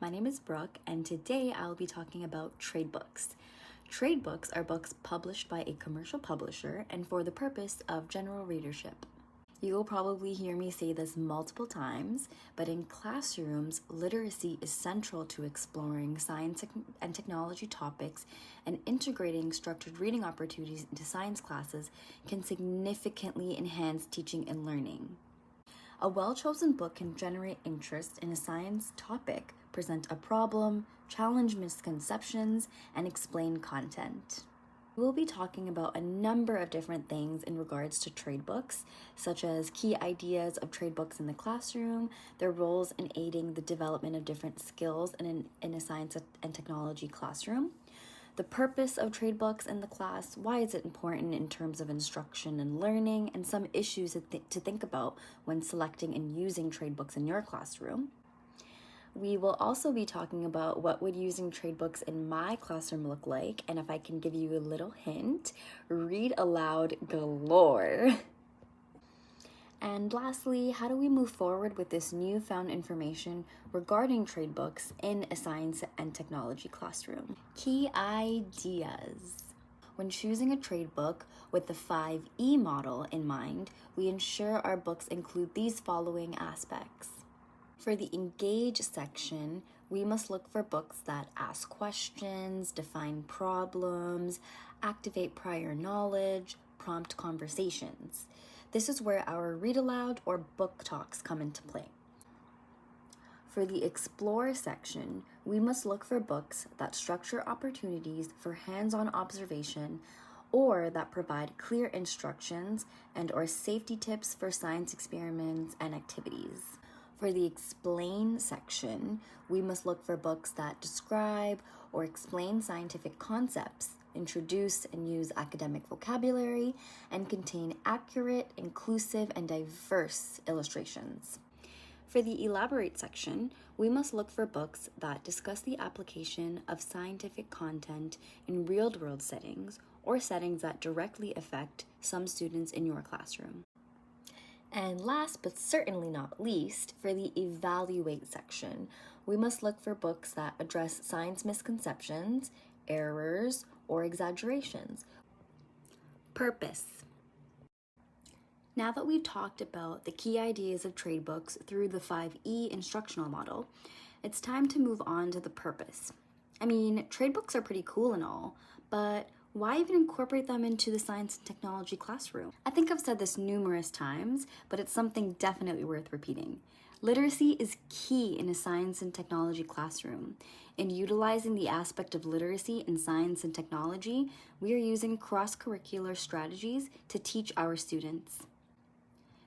my name is Brooke, and today I'll be talking about trade books. Trade books are books published by a commercial publisher and for the purpose of general readership. You will probably hear me say this multiple times, but in classrooms, literacy is central to exploring science and technology topics, and integrating structured reading opportunities into science classes can significantly enhance teaching and learning. A well-chosen book can generate interest in a science topic, present a problem, challenge misconceptions, and explain content. We will be talking about a number of different things in regards to trade books, such as key ideas of trade books in the classroom, their roles in aiding the development of different skills in a science and technology classroom, the purpose of trade books in the class, why is it important in terms of instruction and learning, and some issues to think about when selecting and using trade books in your classroom. We will also be talking about what would using trade books in my classroom look like, and if I can give you a little hint, read aloud galore. And lastly, how do we move forward with this newfound information regarding trade books in a science and technology classroom? Key ideas. When choosing a trade book with the 5E model in mind, we ensure our books include these following aspects. For the engage section, we must look for books that ask questions, define problems, activate prior knowledge, prompt conversations. This is where our read aloud or book talks come into play. For the explore section, we must look for books that structure opportunities for hands-on observation or that provide clear instructions and/or safety tips for science experiments and activities. For the explain section, we must look for books that describe or explain scientific concepts, introduce and use academic vocabulary, and contain accurate, inclusive, and diverse illustrations. For the elaborate section, we must look for books that discuss the application of scientific content in real-world settings or settings that directly affect some students in your classroom. And last but certainly not least, for the evaluate section, we must look for books that address science misconceptions, errors, or exaggerations. Purpose. Now that we've talked about the key ideas of trade books through the 5E instructional model, it's time to move on to the purpose. I mean, trade books are pretty cool and all, but why even incorporate them into the science and technology classroom? I think I've said this numerous times, but it's something definitely worth repeating. Literacy is key in a science and technology classroom. In utilizing the aspect of literacy in science and technology, we are using cross-curricular strategies to teach our students.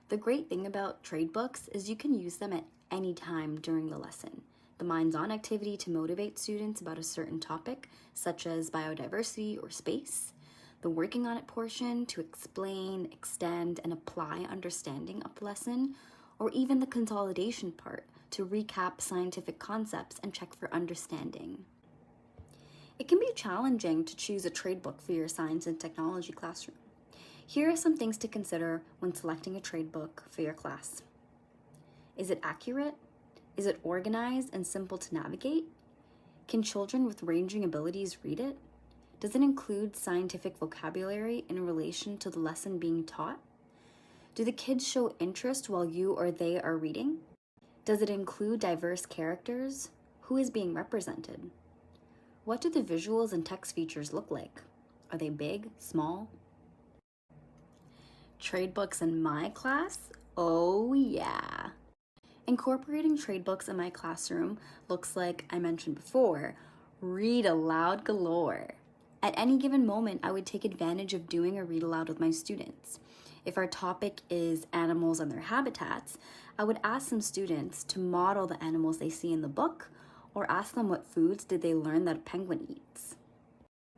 The great thing about trade books is you can use them at any time during the lesson. The Minds-On activity to motivate students about a certain topic, such as biodiversity or space. The Working on It portion to explain, extend, and apply understanding of the lesson, or even the consolidation part to recap scientific concepts and check for understanding. It can be challenging to choose a trade book for your science and technology classroom. Here are some things to consider when selecting a trade book for your class. Is it accurate? Is it organized and simple to navigate? Can children with ranging abilities read it? Does it include scientific vocabulary in relation to the lesson being taught? Do the kids show interest while you or they are reading? Does it include diverse characters? Who is being represented? What do the visuals and text features look like? Are they big, small? Trade books in my class? Oh yeah. Incorporating trade books in my classroom looks like I mentioned before, read aloud galore. At any given moment, I would take advantage of doing a read aloud with my students. If our topic is animals and their habitats, I would ask some students to model the animals they see in the book or ask them what foods did they learn that a penguin eats.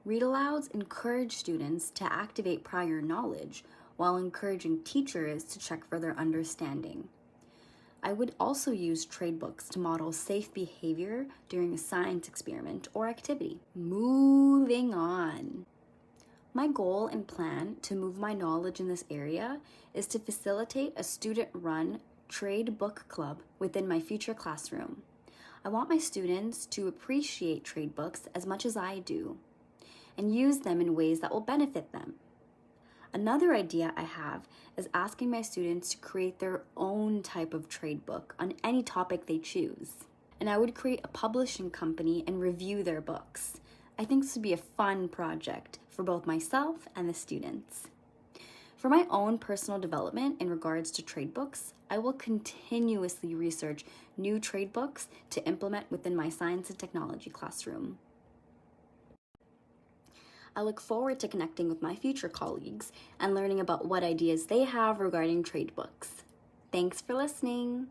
Read alouds encourage students to activate prior knowledge while encouraging teachers to check for their understanding. I would also use trade books to model safe behavior during a science experiment or activity. Moving on. My goal and plan to move my knowledge in this area is to facilitate a student-run trade book club within my future classroom. I want my students to appreciate trade books as much as I do and use them in ways that will benefit them. Another idea I have is asking my students to create their own type of trade book on any topic they choose. And I would create a publishing company and review their books. I think this would be a fun project for both myself and the students. For my own personal development in regards to trade books, I will continuously research new trade books to implement within my science and technology classroom. I look forward to connecting with my future colleagues and learning about what ideas they have regarding trade books. Thanks for listening.